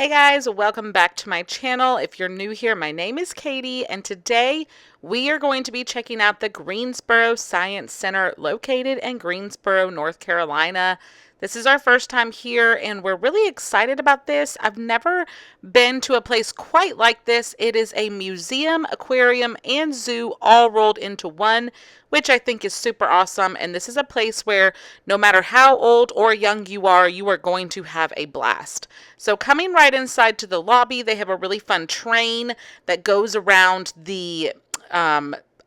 Hey guys, welcome back to my channel. If you're new here, my name is Katie, and today we are going to be checking out the Greensboro Science Center located in Greensboro, North Carolina. This is our first time here, and we're really excited about this. I've never been to a place quite like this. It is a museum, aquarium, and zoo all rolled into one, which I think is super awesome. And this is a place where no matter how old or young you are going to have a blast. So coming right inside to the lobby, they have a really fun train that goes around the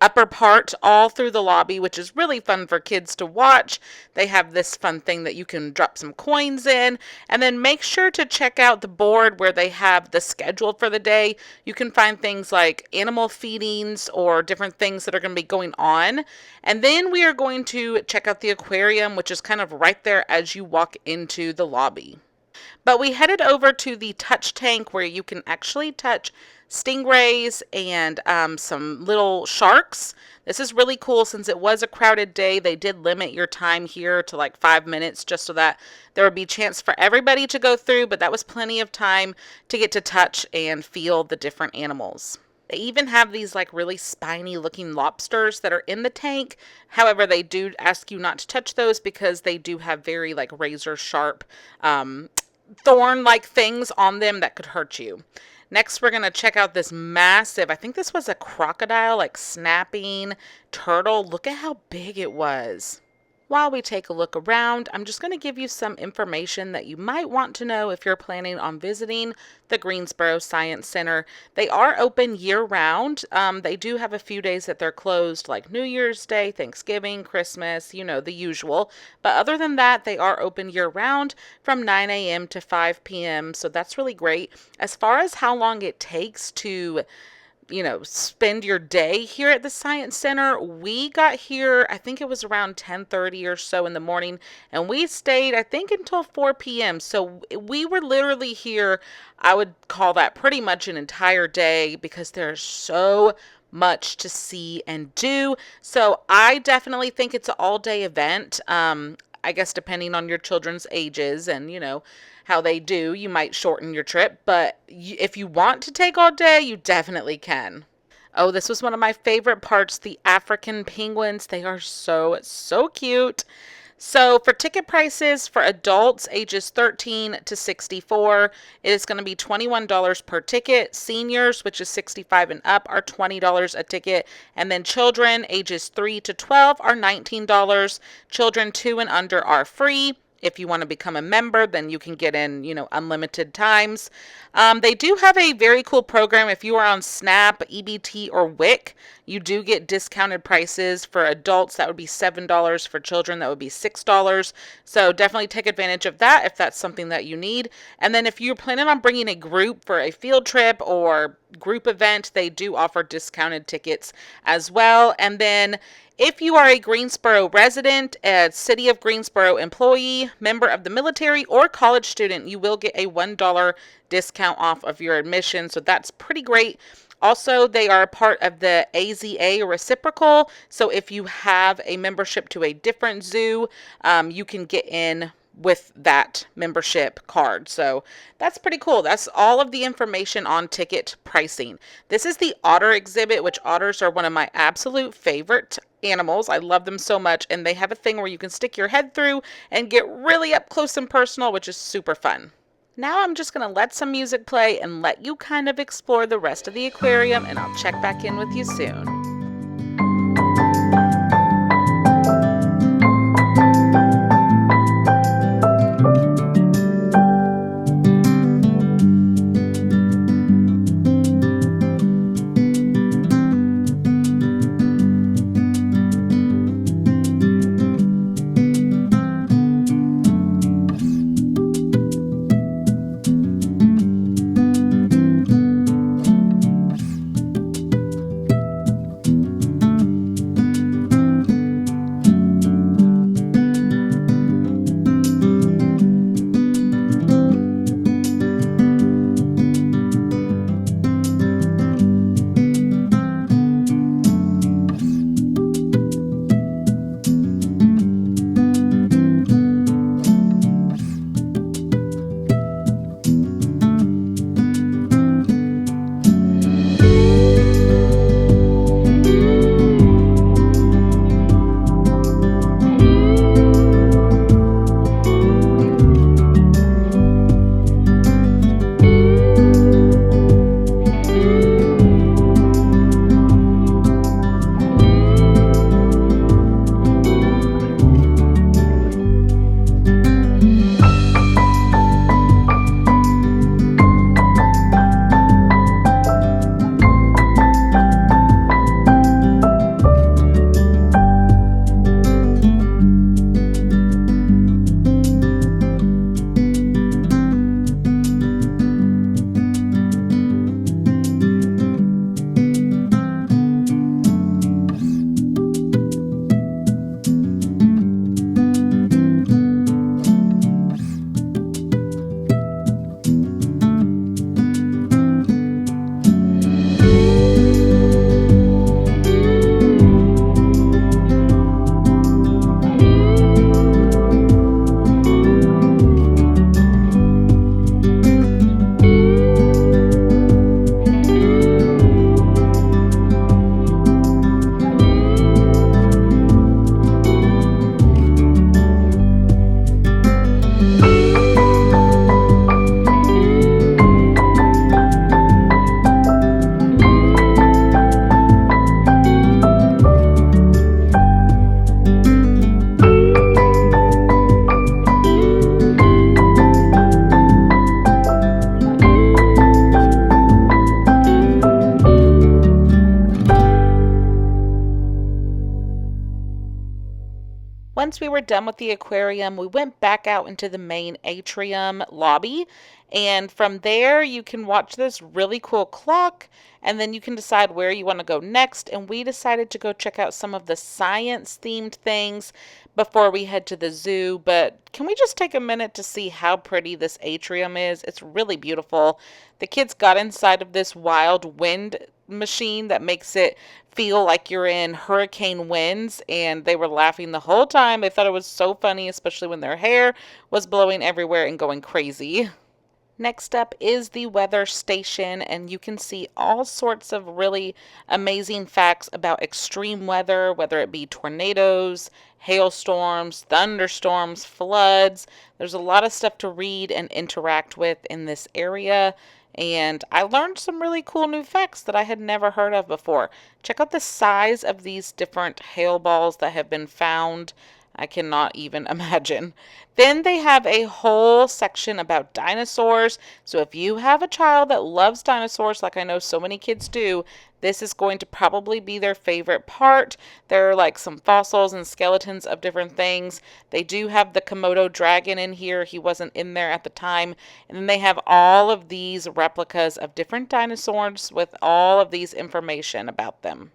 upper part all through the lobby, which is really fun for kids to watch. They have this fun thing that you can drop some coins in, and then make sure to check out the board where they have the schedule for the day. You can find things like animal feedings or different things that are going to be going on. And then we are going to check out the aquarium, which is kind of right there as you walk into the lobby. But we headed over to the touch tank where you can actually touch stingrays and some little sharks. This is really cool. Since it was a crowded day, they did limit your time here to like 5 minutes just so that there would be a chance for everybody to go through, but that was plenty of time to get to touch and feel the different animals. They even have these like really spiny looking lobsters that are in the tank. However, they do ask you not to touch those because they do have very like razor sharp thorn-like things on them that could hurt you. Next, we're going to check out this massive, I think this was a crocodile, like snapping turtle. Look at how big it was. While we take a look around, I'm just going to give you some information that you might want to know if you're planning on visiting the Greensboro Science Center. They are open year-round. They do have a few days that they're closed, like New Year's Day, Thanksgiving, Christmas, you know, the usual. But other than that, they are open year-round from 9 a.m. to 5 p.m., so that's really great. As far as how long it takes to spend your day here at the Science Center, we got here, I think it was around 10:30 or so in the morning, and we stayed, I think, until 4 p.m. So we were literally here, I would call that pretty much an entire day because there's so much to see and do. So I definitely think it's an all-day event. I guess depending on your children's ages and, how they do, you might shorten your trip. But if you want to take all day, you definitely can. Oh, this was one of my favorite parts, the African penguins. They are so, so cute. So for ticket prices for adults ages 13 to 64, it is going to be $21 per ticket. Seniors, which is 65 and up, are $20 a ticket. And then children ages 3 to 12 are $19. Children 2 and under are free. If you want to become a member, then you can get in, unlimited times. They do have a very cool program. If you are on SNAP, EBT, or WIC, you do get discounted prices. For adults, that would be $7. For children, that would be $6. So definitely take advantage of that if that's something that you need. And then if you're planning on bringing a group for a field trip or group event, they do offer discounted tickets as well. And then if you are a Greensboro resident, a City of Greensboro employee, member of the military, or college student, you will get a $1 discount off of your admission. So that's pretty great. Also, they are a part of the AZA reciprocal. So if you have a membership to a different zoo, you can get in with that membership card. So that's pretty cool. That's all of the information on ticket pricing. This is the otter exhibit, which otters are one of my absolute favorite animals. I love them so much, and they have a thing where you can stick your head through and get really up close and personal, which is super fun. Now I'm just going to let some music play and let you kind of explore the rest of the aquarium, and I'll check back in with you soon. Once we were done with the aquarium, we went back out into the main atrium lobby. And from there, you can watch this really cool clock, and then you can decide where you want to go next. And we decided to go check out some of the science themed things before we head to the zoo. But can we just take a minute to see how pretty this atrium is? It's really beautiful. The kids got inside of this wild wind machine that makes it feel like you're in hurricane winds, and they were laughing the whole time. They thought it was so funny, especially when their hair was blowing everywhere and going crazy. Next up is the weather station, and you can see all sorts of really amazing facts about extreme weather, whether it be tornadoes, hailstorms, thunderstorms, floods. There's a lot of stuff to read and interact with in this area, and I learned some really cool new facts that I had never heard of before. Check out the size of these different hail balls that have been found. I cannot even imagine. Then they have a whole section about dinosaurs. So if you have a child that loves dinosaurs, like I know so many kids do, this is going to probably be their favorite part. There are like some fossils and skeletons of different things. They do have the Komodo dragon in here. He wasn't in there at the time. And then they have all of these replicas of different dinosaurs with all of these information about them.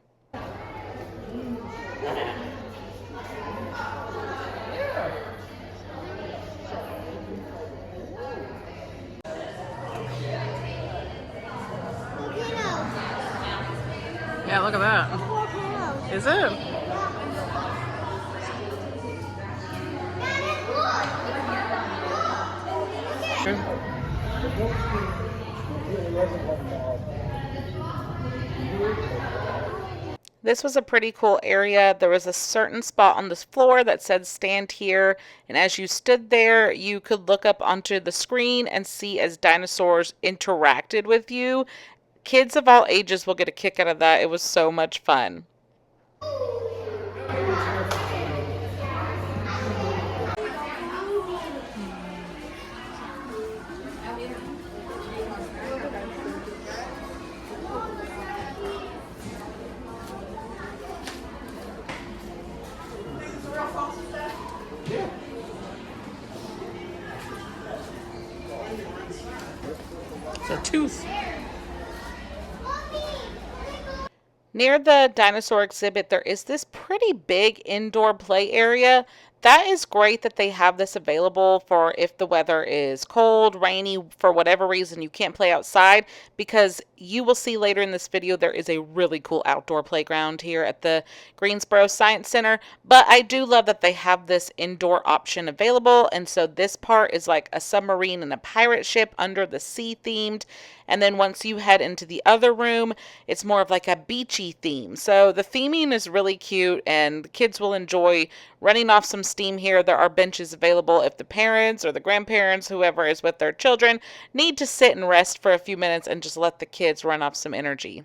Yeah, look at that. Is it? This was a pretty cool area. There was a certain spot on this floor that said stand here, and as you stood there, you could look up onto the screen and see as dinosaurs interacted with you. Kids of all ages will get a kick out of that. It was so much fun. It's a tooth. Near the dinosaur exhibit, there is this pretty big indoor play area. That is great that they have this available for if the weather is cold, rainy, for whatever reason you can't play outside, because you will see later in this video there is a really cool outdoor playground here at the Greensboro Science Center. But I do love that they have this indoor option available, and so this part is like a submarine and a pirate ship under the sea themed. And then once you head into the other room, it's more of like a beachy theme. So the theming is really cute, and the kids will enjoy running off some steam here. There are benches available if the parents or the grandparents, whoever is with their children, need to sit and rest for a few minutes and just let the kids run off some energy.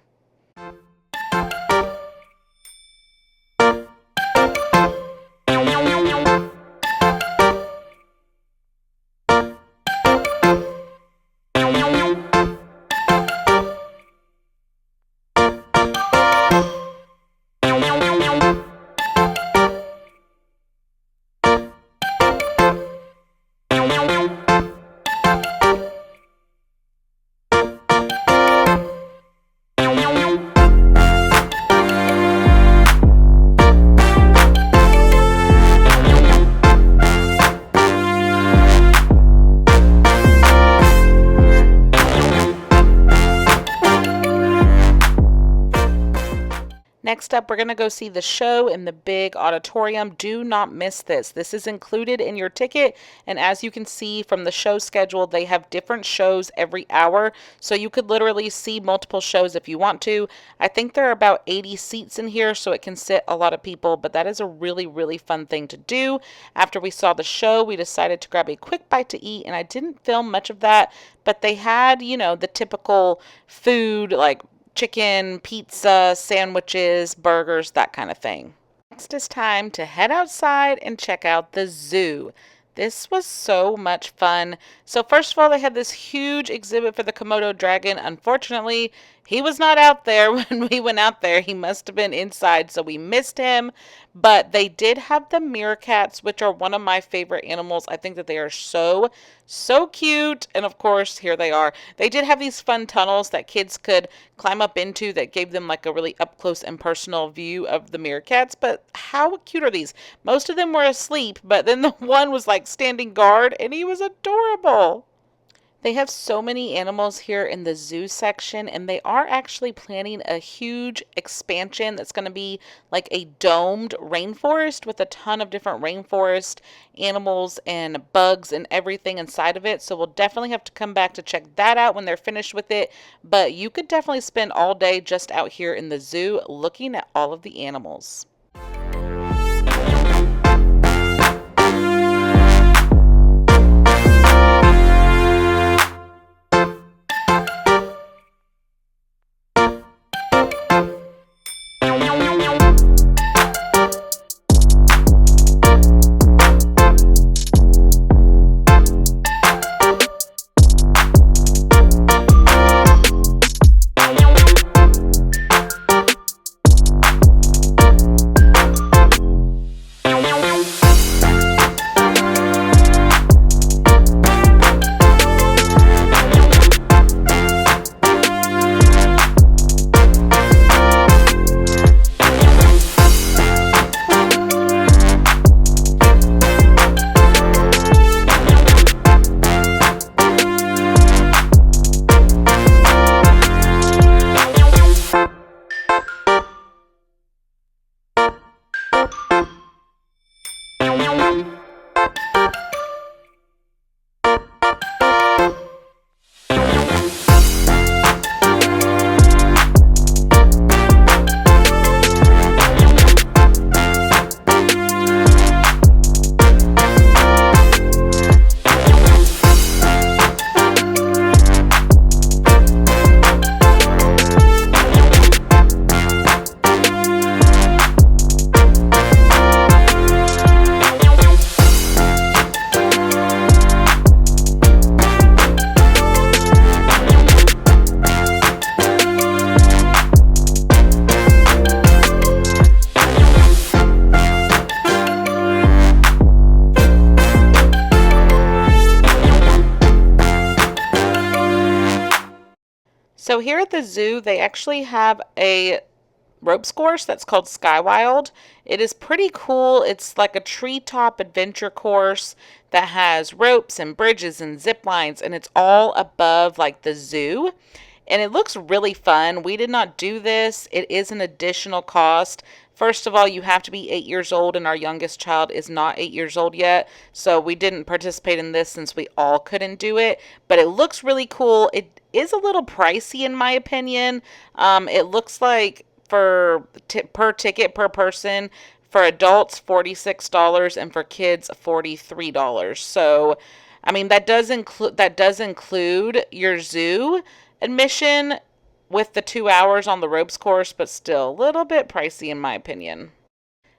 Next up, we're going to go see the show in the big auditorium. Do not miss this. This is included in your ticket, and as you can see from the show schedule, they have different shows every hour, so you could literally see multiple shows if you want to. I think there are about 80 seats in here, so it can sit a lot of people, but that is a really, really fun thing to do. After we saw the show, we decided to grab a quick bite to eat, and I didn't film much of that, but they had, you know, the typical food like chicken, pizza, sandwiches, burgers, that kind of thing. Next is time to head outside and check out the zoo. This was so much fun. So first of all, they had this huge exhibit for the Komodo dragon. Unfortunately, He was not out there when we went out there. He must have been inside, so we missed him. But they did have the meerkats, which are one of my favorite animals. I think that they are so, so cute. And of course, here they are. They did have these fun tunnels that kids could climb up into that gave them like a really up close and personal view of the meerkats. But how cute are these? Most of them were asleep, but then the one was like standing guard, and he was adorable. They have so many animals here in the zoo section, and they are actually planning a huge expansion that's going to be like a domed rainforest with a ton of different rainforest animals and bugs and everything inside of it. So we'll definitely have to come back to check that out when they're finished with it. But you could definitely spend all day just out here in the zoo looking at all of the animals. So here at the zoo, they actually have a ropes course that's called Skywild. It is pretty cool. It's like a treetop adventure course that has ropes and bridges and zip lines, and it's all above like the zoo. And it looks really fun. We did not do this. It is an additional cost. First of all, you have to be 8 years old, and our youngest child is not 8 years old yet. So we didn't participate in this since we all couldn't do it. But it looks really cool. It is a little pricey in my opinion. It looks like for per ticket per person, for adults $46 and for kids $43. So I mean that does include your zoo admission with the 2 hours on the ropes course, but still a little bit pricey in my opinion.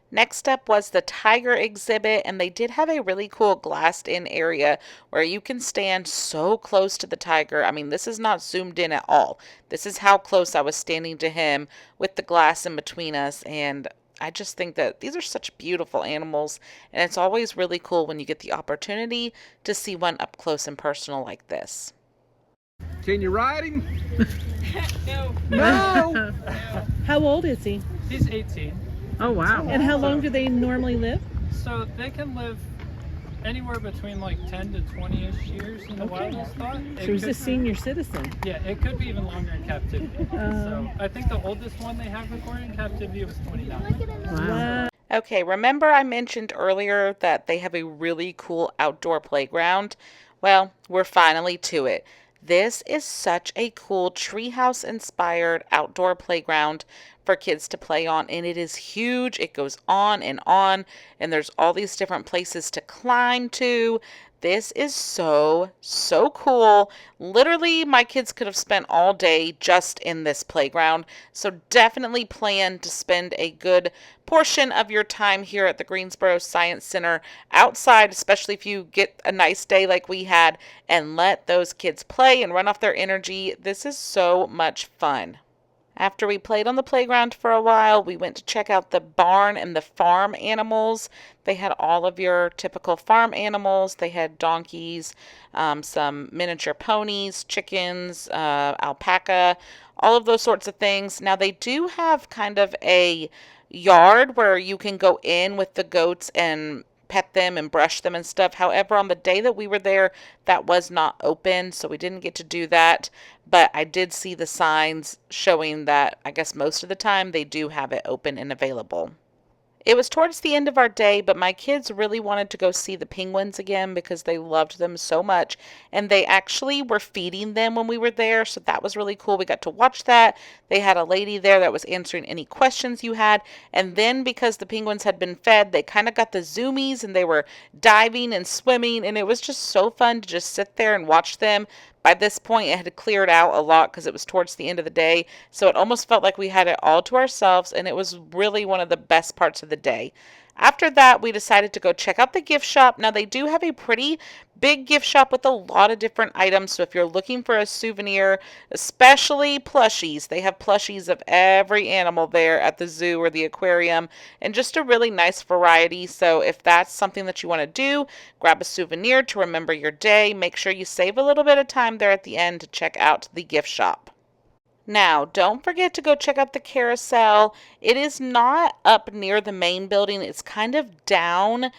Next up was the tiger exhibit, and they did have a really cool glassed in area where you can stand so close to the tiger. I mean, this is not zoomed in at all. This is how close I was standing to him with the glass in between us, and I just think that these are such beautiful animals, and it's always really cool when you get the opportunity to see one up close and personal like this. Can you ride him? No. No! How old is he? He's 18. Oh, wow. And how long do they normally live? So they can live anywhere between like 10 to 20-ish years in the wildest thought. So he's a senior citizen. Yeah, it could be even longer in captivity. So I think the oldest one they have recorded in captivity was 29. Wow. Okay, remember I mentioned earlier that they have a really cool outdoor playground? Well, we're finally to it. This is such a cool treehouse inspired outdoor playground for kids to play on, and it is huge. It goes on, and there's all these different places to climb to. This is so, so cool. Literally, my kids could have spent all day just in this playground. So definitely plan to spend a good portion of your time here at the Greensboro Science Center outside, especially if you get a nice day like we had, and let those kids play and run off their energy. This is so much fun. After we played on the playground for a while, we went to check out the barn and the farm animals. They had all of your typical farm animals. They had donkeys, some miniature ponies, chickens, alpaca, all of those sorts of things. Now, they do have kind of a yard where you can go in with the goats and pet them and brush them and stuff. However, on the day that we were there, that was not open, so we didn't get to do that. But I did see the signs showing that I guess most of the time they do have it open and available. It was towards the end of our day, but my kids really wanted to go see the penguins again because they loved them so much. And they actually were feeding them when we were there, so that was really cool. We got to watch that. They had a lady there that was answering any questions you had. And then because the penguins had been fed, they kind of got the zoomies and they were diving and swimming. And it was just so fun to just sit there and watch them. By this point, it had cleared out a lot because it was towards the end of the day, so it almost felt like we had it all to ourselves, and it was really one of the best parts of the day. After that, we decided to go check out the gift shop. Now, they do have a pretty big gift shop with a lot of different items, so if you're looking for a souvenir, especially plushies, they have plushies of every animal there at the zoo or the aquarium, and just a really nice variety. So if that's something that you want to do, grab a souvenir to remember your day. Make sure you save a little bit of time there at the end to check out the gift shop. Now, don't forget to go check out the carousel. It is not up near the main building. It's kind of down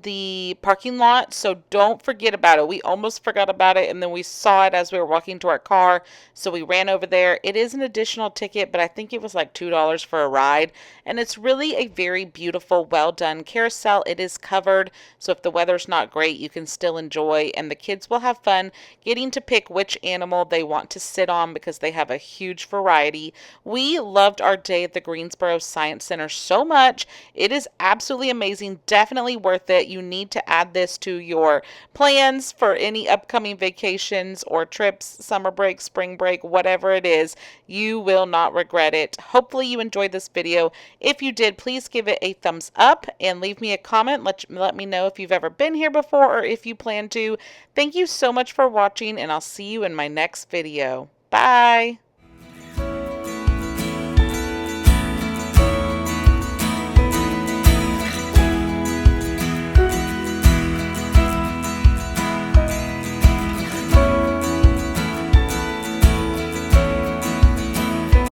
the parking lot, so don't forget about it. We almost forgot about it, and then we saw it as we were walking to our car, so we ran over there. It is an additional ticket, but I think it was like $2 for a ride, and it's really a very beautiful, well done carousel. It is covered, so if the weather's not great, you can still enjoy, and the kids will have fun getting to pick which animal they want to sit on because they have a huge variety. We loved our day at the Greensboro Science Center so much. It is absolutely amazing. Definitely worth it. You need to add this to your plans for any upcoming vacations or trips, summer break, spring break, whatever it is. You will not regret it. Hopefully you enjoyed this video. If you did, please give it a thumbs up and leave me a comment. Let me know if you've ever been here before or if you plan to. Thank you so much for watching, and I'll see you in my next video. Bye!